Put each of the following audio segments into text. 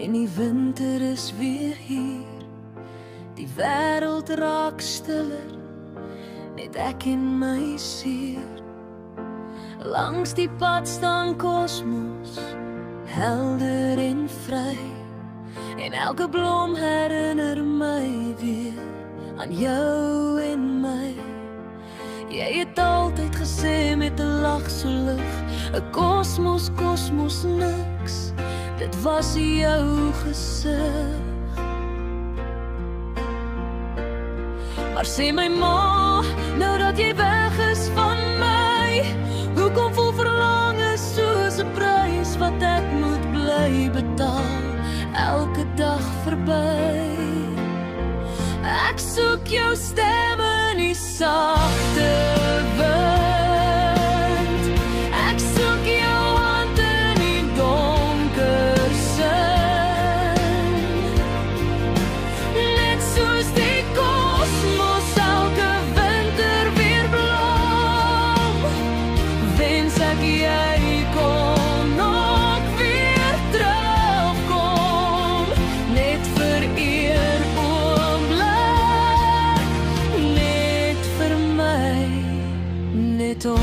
En die winter is weer hier. Die wêreld raak stiller, net ek en my sier. Langs die pad staan kosmos, helder en vry. En elke blom herinner my weer aan jou en my. Jy het altyd gesê met 'n lag so lig, 'n kosmos, kosmos niks. Dit was jou gesig. Maar sê my ma, nou dat jy weg is van my, hoekom voel verlange soos 'n prys wat ek moet bly betaal, elke dag verby. Ek soek jou stem in die sagte wind, ek soek jou hand in die donker sin, net soos die kosmos elke winter weer blom, wens ek jy kon nog weer terugkom, net vir een oomblik, net vir my, net om.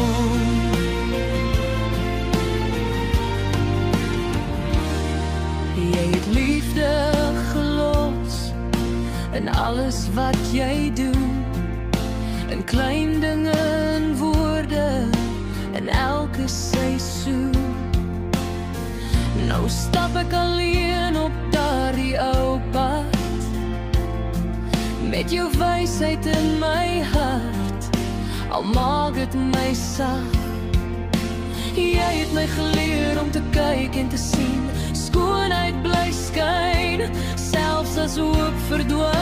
Jy het liefde gelos in alles wat jy doen, in klein dinge en woorde, in elke seisoen. Nou stap ek alleen op daardie ou pad, met jou wysheid in my hart, al maak dit my sag. Jy het my geleer om te kyk en te sien, skoonheid bly skyn, selfs as hoop verdwyn.